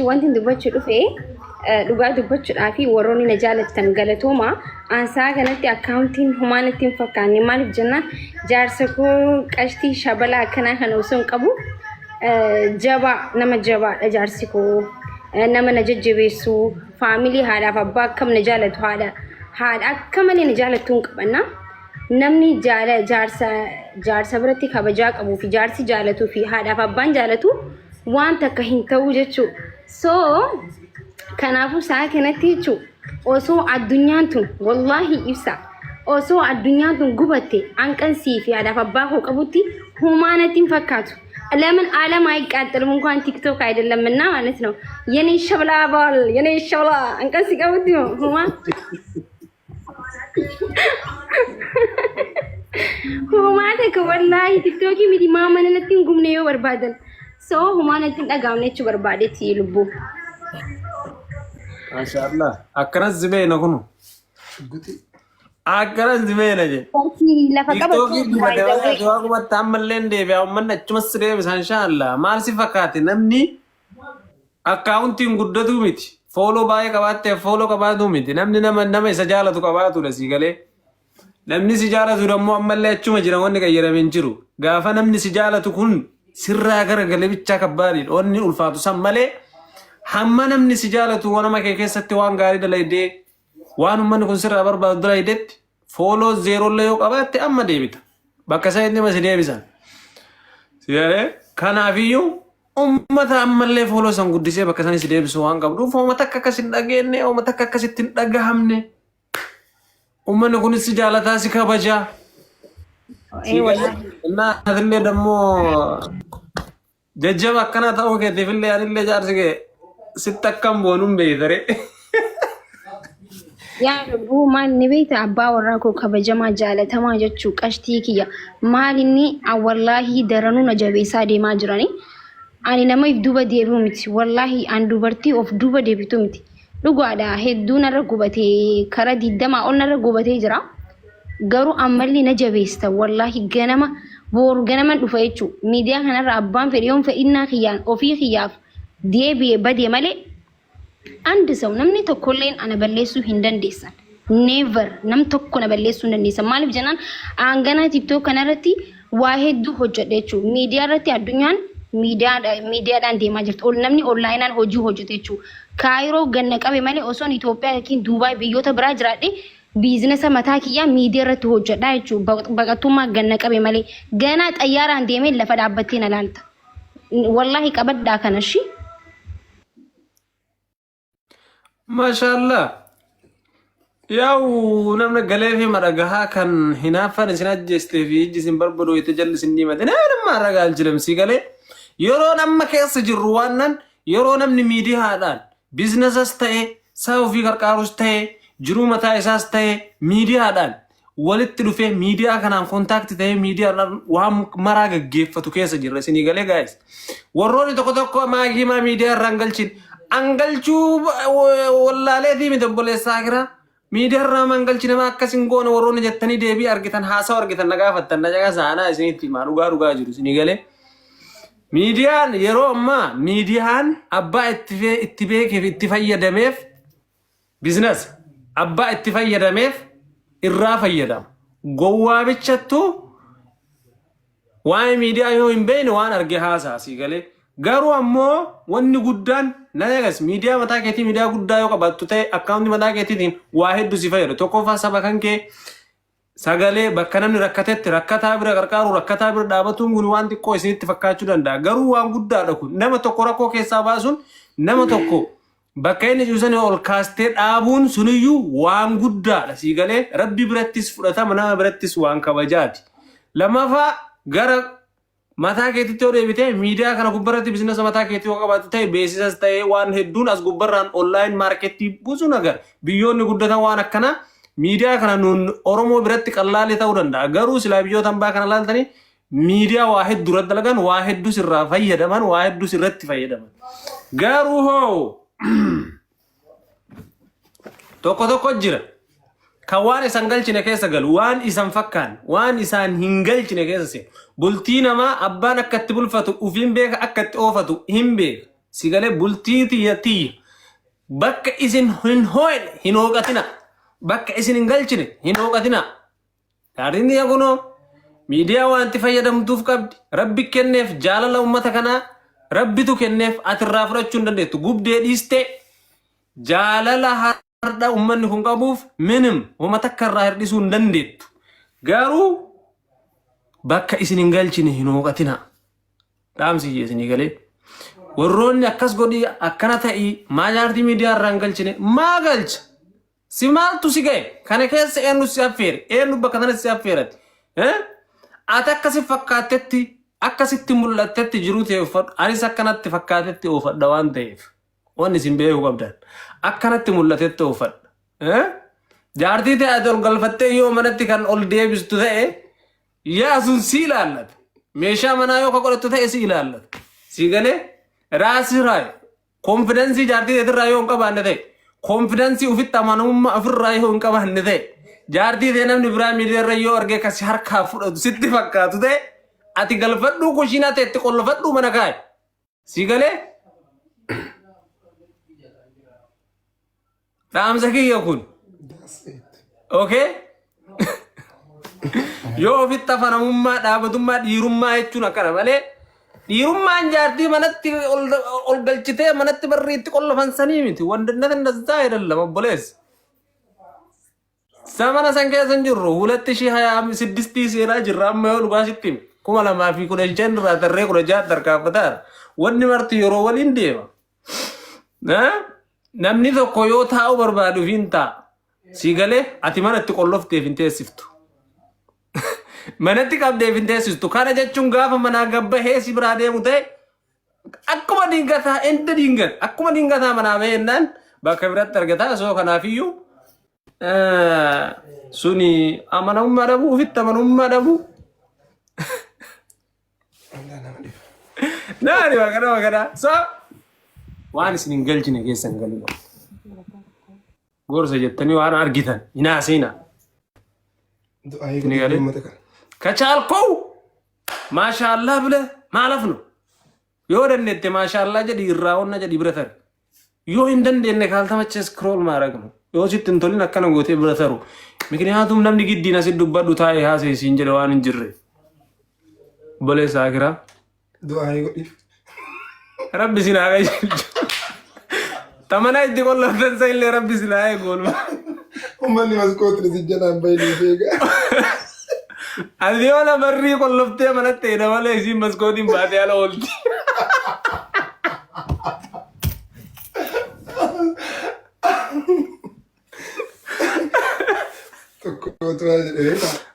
wanti dubbachuu dhufe dhugaa dubbachuudhaa fi warroonni na jaalatan galatooma aansaa kanatti akkaawuntiin humaan ittiin fakkaanne maaliif jennaan jaarsa koo qashtii shabala akkanaa kana osoo hin qabu jabaa nama jabaadha jaarsi koo nama na jajjabeessu faamilii haadhaaf abbaa akkam na jaalatu haadha akka malee na jaalatu hin qabanna namni jaarsa biratti kabajaa qabuu fi jaarsi jaalatuu fi haadhaaf abbaan jaalatu waan takka hin ta'u jechuu so kanaafuu saa kanatti jechuu osoo addunyaan tun wallahi ibsa osoo addunyaan tun gubatte anqansii fi haadhaaf abbaa koo qabutti humaanatti hin fakkaatu ለምን ዓለም አይቃጠልም እንኳን ቲክቶክ አይደለምና ማለት ነው የኔ ሸብላ ባል የኔ ሸብላ አንቀስ ይቀውት ነው ሁማተ ወላሂ ቲክቶክ ሚዲ ማመነነትን ጉምኔዮ በርባደን ሶ ሁማነትን ዳጋውነች በርባደት ይልቡ ማሻአላ አከረዝ ዝቤ ነው ሁኑ አከረዝ ዝቤ ነው ቲክቶክ ቲክቶክ በታመለን ደቢያው መነች መስደ ኢንሻአላ ማርሲ ፈካቲ ነምኒ አካውንቲን ጉደቱ ሚቲ ፎሎ ባይ ቀባቴ ፎሎ ቀባቱ ሚቲ ነምኒ ነመ ሰጃለቱ ቀባቱ ለሲገሌ namni si jaalatu dammoo ammallee achuma jira wanni qayyaramen jiru gaafa namni si jaalatu kun sirraa gara galebicha kabbaadhi onni ulfaatu san malee hamma namni si jaalatu wanama kee keessatti waan gaarii dalaydee waan ummanni kun sirraa barbaadu dalaydetti fooloo zeerollee yoo qabaatte amma deebita bakka isaa inni masi deebisan siyalee kanaafiyyuu ummata ammallee fooloo san guddisee bakka isaanii si deebisu waan qabduuf uummata akka akkas hin dhageenye uummata akka akkasitti hin dhagahamne ummani kunis jaalataa si kabaja እና አትሌ ደግሞ jajjaba akkana ta'uu keetiifillee anillee jaarsi kee sittakkam boonuun beeytare yaa rabbuu maal beeyta abbaa warraa koo kabajamaa jaalatamaa jechuu qashtii kiyya maalinni wallaahi daranuu na jabeessaa deemaa jirani ani nama if duuba deebi'u miti wallaahi an dubartii of duuba deebitu miti dhugaadha hedduu narra gubatee kara 20 ol narra gubatee jira garuu ammallee na jabeesta wallaahi ganama boor ganama dhufa jechuu miidiyaa kanarra abbaan fedhiyoon fedhinnaa kiyyaan ofii kiyyaaf deebi'ee badee malee andi saw namni tokkolleen ana balleessuu hin dandeessan never nam tokko na balleessuu hin dandeessan maaliif jennaan aanganaa tiktok kanarratti waa hedduu hojjedhe jechuu miidiyaa irratti addunyaan miidiyaadhaan deemaa jirti ol namni onlaayinaan hojii hojjete jechuu kaayiroo ganna qabe malee osoon Itoophiyaa yookiin Duubaay biyyoota biraa jiraadhe biizinesa mataa kiyyaa miidiyaa irratti hojjedha jechuu baqattummaa ganna qabe malee ganaa xayyaaraan deemee lafa dhaabbattee na laalta wallaahi qabaddaa kanashi maashaallah yaw namna galee fi madagahaa kan hinaafan isin ajjeestee fi ijji isin barbadoo itti jalli isin diimate nama ragaan jilamsi galee yeroo namma keessa jirru waannan yeroo namni miidiyaadhaan biizinasas ta'e saa ofii qarqaarus ta'e jiruu mataa isaas ta'e miidiyaadhaan walitti dhufee miidiyaa kanaan kontaakti ta'e miidiyaadhaan waan maraa gaggeeffatu keessa jirra isinii galee gaayis warroonni tokko tokko maagiimaa miidiyaa irraan galchin angalchuu wallaaleetii miti obboleessaa jira miidiyaa irraa mangalchi nama akkasin goona warroonni jettanii deebii argitan haasawa argitan nagaafattan najaqa saanaa isinitti himaa dhugaa jiru isinii galee miidiyaan yeroo ammaa miidiyaan abbaa itti beekeef itti fayyadameef biizines abbaa itti fayyadameef irraa fayyadama gowwaabichattu waan miidiyaa yoo hin beekne waan arge haasaasii galee garuu ammoo wanni guddaan nayagas miidiyaa mataa keetii miidiyaa guddaa yoo qabaattu ta'e akkaawunti mataa keetiitiin waa hedduu si fayyada tokkoffaa saba kan kee sagalee bakka namni rakkatetti rakkataa bira qarqaaru rakkataa bira dhaabatuun kun waan xiqqoo isinitti fakkaachuu danda'a garuu waan guddaadha kun nama tokko rakkoo keessaa baasuun nama tokko bakka inni juusan ol kaastee dhaabuun suniyyuu waan guddaadha sii galee rabbi birattis fudhatama nama birattis waan kabajaati lamaffaa gara mataa keetitti yoo deebitee miidiyaa kana gubbarratti biizinasa mataa keetii yoo qabaatu ta'e beeksisas ta'e waan hedduun as gubbarraan onlaayin maarkeettii buusu nagar biyyoonni guddatan waan akkanaa miidiyaa kana nuun Oromoo biratti qallaalee ta'uu danda'a garuu silaa biyyoota hambaa kana laaltanii miidiyaa waa hedduu irratti dalagan waa hedduu sirraa fayyadaman waa hedduu sirratti fayyadaman garuu hoo tokko jira كوان إسان قلتنا كيسا قال وان إسان فكان وان إسان هنقلتنا كيسا سي بلتينا ما أبانا كتب الفتو وفين بيك أكت أوفتو هم بيك سيقالي بلتيتي يتي بك إسن هنهوين هنوغتنا بك إسن هنقلتنا هنوغتنا تعرين دي يقولون ميديا وانت فايدم دوف قبد ربي كنف جالال أمتكنا ربي تو كنف أترافرة چندن تو قب دي ديستي جالال harda ummanni kun qabuuf minim wama takka irraa hirdisuun dandeettu garuu bakka isin hin galchine hin hooqatina dhaamsi isinii galee warroonni akkas godhi akkana ta'ii maa jaartii miidiyaa irraa hin galchine maa galcha si maaltu si ga'e kana keessa eenyu si affeere eenyu bakka sana si affeerate ati akkasi fakkaatetti akkasitti mul'attetti jiruu ta'e uffadhu anis akkanatti fakkaatetti uffadha waan ta'eef wanni isin beekuu qabdan akkanatti mul'atetti uffadha jaartii ta'e ati ol galfattee yoo manatti kan ol deebistu ta'e yaa sun si ilaallata meeshaa manaa yoo ka godhattu ta'e si ilaallata si galee raasii raay konfidensii jaartii ta'etirraa yoo hin qabaanne ta'e konfidensii ufitti amanummaa ofirraa yoo hin qabaanne ta'e jaartii ta'e namni biraa miidiyaarra yoo argee kasi harkaa fudhatu sitti fakkaatu ta'e ati galfadhuu kushiinaa ta'etti qollofadhuu mana kaa'e si galee dhaamsa kiyya kun okay yoo ofitti amanamummaa dhaabatummaa dhiirummaa jechuun akkana malee dhiirummaan jaartii manatti ol galchitee manatti barriitti qollafansanii miti wandannata እንደዛ አይደለም obbolees samana san keessa jirru 2026 seenaa jirra amma yoo dhugaa sitti 2015 irraa tarree 16 tarkaanfataa wanni marti yeroo waliin deema namni tokko yoo taa'u barbaadu finta si galee ati manatti qollofteef hin teessiftu manatti qabdeef hin teessistu kana jechuun gaafa manaa gabbahee si biraa deemu ta'e akkuma dingataa enda dingan akkuma dingataa manaa beennaan bakka biratti argataa soo kanaafiyyuu suni amanamummaa dhabuu ofitti amanamummaa dhabuu naani wakana so waan isin hin galchine keessan galuu gorsa jettanii waan argitan hinaasina kachaalkoo maashaallah bile maalafnu yoo dandeette maashaallah jedhi irraa onna jedhi bira tare yoo hin dandeenye kaaltamacha scroll maaragnu yoo sitti hin tolin akkana gootee bira taru mikniyaatum namni giddiin asit dubbadhu taa'ee haasee siin jedhe waan hin jirre boleessaa kiraa du'aa godhiif rabbi sinaa qajeelchu tamana itti qolloftan sa illee rabbi sinaa eegoolma ummanni maskootiin si jalaan baay'ee beekaa ati yoo namarrii qolloftee manatti jedha malee isiin maskootiin baatee ala oolti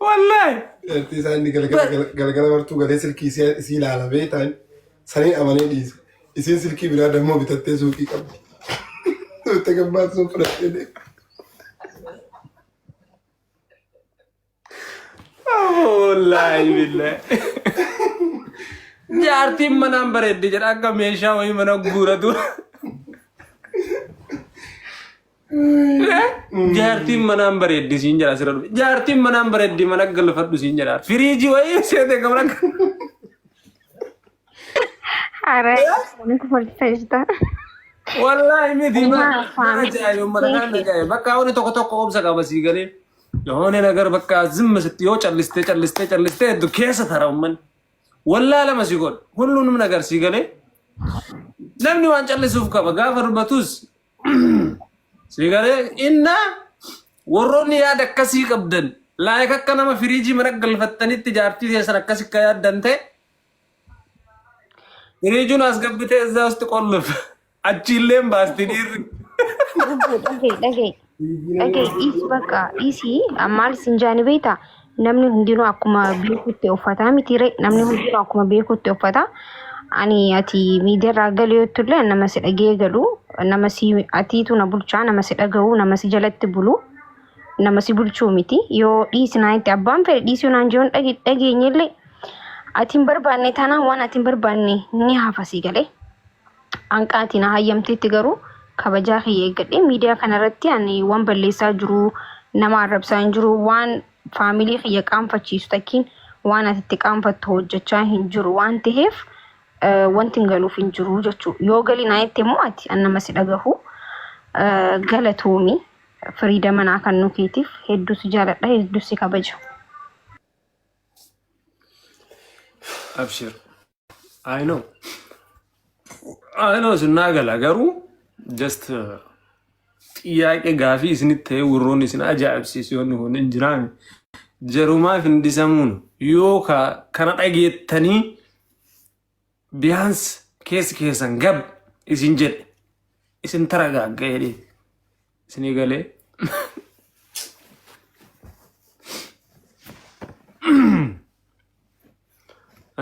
wallahi erti isaan inni galgala martuu galee silkii isii ilaalamee ta'an sanii amanee dhiisa isiin silkii biraa dammoo bitattee suuqii qabdi nutti gammaatu sun fudhattee deema. wallahi billahi jaartiin manaan bareeddi jedha akka meeshaa wayii mana guuratu jaartiin manaan bareeddi siin jedha asirra dhufe jaartiin manaan bareeddi mana galfadhu siin jedha firiijii wayii seete gamana Are, wanti falfajta. wallahi miti mana bakka wani tokko obsa qaba sii galee የሆነ ነገር በቃ ዝም ስትዮ ጨልስቴ ዱኬሰ ተራውመን ወላ ለመስይጎል ሁሉንም ነገር ሲገሌ ለምን ዋን ጨልሱፍ ከበጋፈር በቱስ ሲገሌ እና ወሮኒ ያደከሲ ቀብደን ላይከ ከነማ ፍሪጂ መረገል ፈተኒ ትጃርቲ የሰረከስ ከያደንተ ፍሪጁን አስገብተ እዛ ውስጥ ቆልፍ አቺሌም ባስቲዲር Oke, isi bakka isi maal sinjaani beektaa namni hundinuu akkuma beekutti uffata mitire namni hundinuu akkuma beekutti uffata ani ati miidiyaarraa galee yottullee nama si dhagee galu nama si atiitu na bulchaa nama si dhagahu nama si jalatti bulu nama si bulchuu miti yoo dhiisinaa itti abbaan fedhe dhiisuu naan jiruun dhageenyellee atiin barbaanne taanaan waan atiin barbaanne ni hafa si galee hanqaatiin hayyamteetti garuu kabajaa kiyya eeggadhe miidiyaa kanarratti ani waan balleessaa jiru nama arrabsaa hin jiru waan faamilii kiyya qaanfachiisu takkiin waan ati itti qaanfattu hojjechaa hin jiru waan ta'eef wanti hin galuuf hin jiru jechuudha. Yoo galii naa itti immoo ati annama si dhagahu galatoomii firiida manaa kan nukeetiif hedduu si jaaladha hedduu si kabaja. Abshir. I know sinna gala garuu just ጥያቄ ጋፊ ስንት ወሮን ስና አጃብሲ ሲሆን ሆነ እንጅራን ጀሩማ ፍንዲሰሙን ዮካ ከነጣጌተኒ ቢያንስ ኬሰን ገብ ኢሲንጀል ኢስን ተረጋጋ ሄዴ ስኒገሌ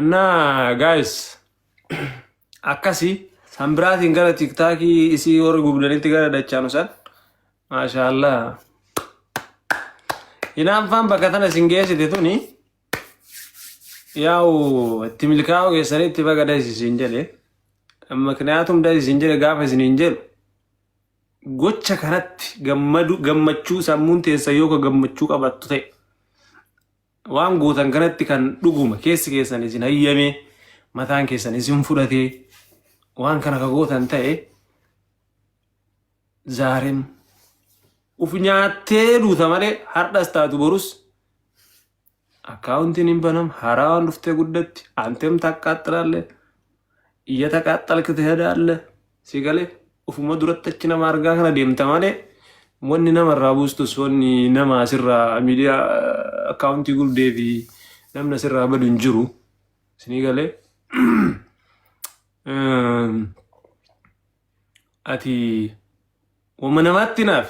እና ጋይስ አካሲ ሳምብራቲን ጋር ቲክታክ ኢሲ ወር ጉብለኔት ጋር ዳቻኑ ሰን ማሻአላህ ኢናንፋን በከተነ ሲንጌስ ዲቱኒ ያው ትምልካው የሰሪት በገዳይ ሲንጀሌ ምክንያቱም ዳይ ሲንጀሌ ጋፈ ሲንጀል ጎቸ ከነት ገመቹ ሳሙን ተሰዮ ከገመቹ ቀበቱ ተ ዋን ጎተን ከነት ከን ዱጉመ ኬሰን ሲን አየሜ ማታን ኬሰን ሲን ፉዳቴ ዋን ከነ ከጎተን ተ ዛሬም ኡፍኛቴ ዱተማለ ሀርዳስታቱ ቦሩስ አካውንቲን እንበነም ሐራውን ዱፍቴ ጉደት አንተም ታቃጥላለህ እየተቃጠልክ ትሄዳለህ ሲገለ ኡፍሞ ዱረተችና ማርጋ ከነ ደምተማለ ወኒ ነመራቡስቱ ሶኒ ነማ ሲራ ሚዲያ አካውንቲ ጉል ዴቪ ነምነ ሲራ በዱንጅሩ ሲኒገለ አቲ ወመነማትናፍ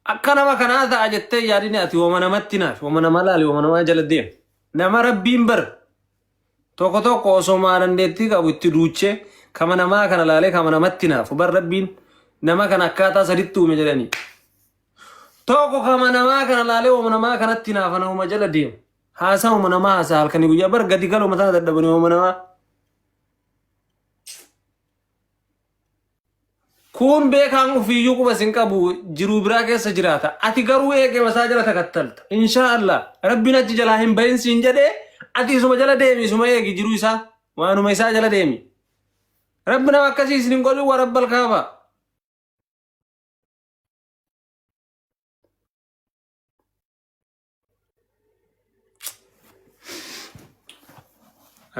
akkanama kana ta'a jettee yaadini ati wama namatti naaf wama nama laali wama namaa jala deem nama rabbiin bar tokko osoo maalandeetti qabu itti duuchee kama namaa kana laalee kama namatti naaf bar rabbiin nama kana akkaataa saditti uume jedhanii tokko kama namaa kana laalee wama namaa kanatti naaf ana wama jala deem haasaa wama namaa haasaa halkanii guyyaa bar gadi galoo mataa dadhabanii wama namaa kun beekan ufiyyuu quba sin qabu jiru biraa keessa jiraata ati garuu eege masaa jala takattalta inshallah rabbiin achi jala hin bayin sin jedhe ati suma jala deemi suma eegi jiru isaa waanuma isaa jala deemi rabbina akkasii isin godhu wa rabbal kaaba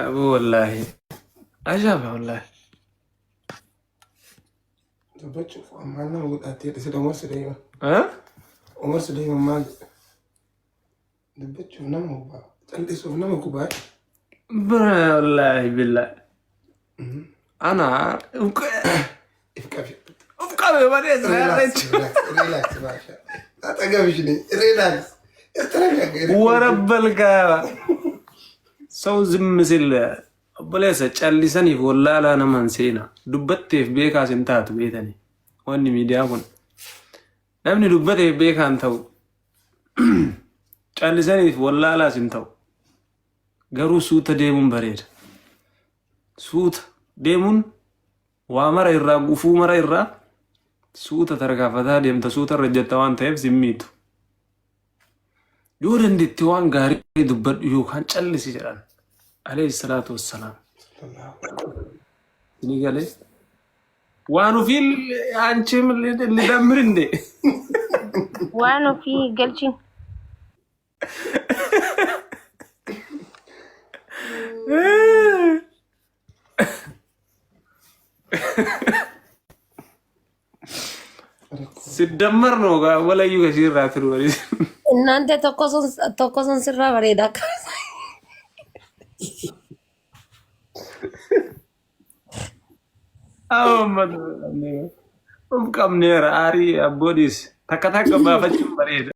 abu wallahi ajaba wallahi بتشوف عمالنا موجود أتيت سيد عمر سليمان عمر سليمان ما بتشوف نمو با تلقي سوف نمو كوباي والله بالله أنا افكافي بديس ريلاكس باشا لا تقفشني ريلاكس ورب الكعبة سو زمسل بليسة چالساني والله لا نمانسينا دبتي في بيكا سنتات بيتني واني ميديا كن نبني دبتي في بيكا انتو چالساني والله لا سنتو غرو سوتا ديمون بريد سوتا ديمون وامر إرّا قفو مر إرّا سوتا تركا فتا ديمتا سوتا رجتوان تيف زميتو يورن دي تيوان غاري دبت يوكان چالسي جران عليه الصلاة والسلام ini gale wanu fil anchim li damrinde wanu fi galchin sidammar no ga wala yuga sirra tru wali እናንተ tokkoson sirraa bareeda akka Kam nera ari abodis takka baafachuu bareeda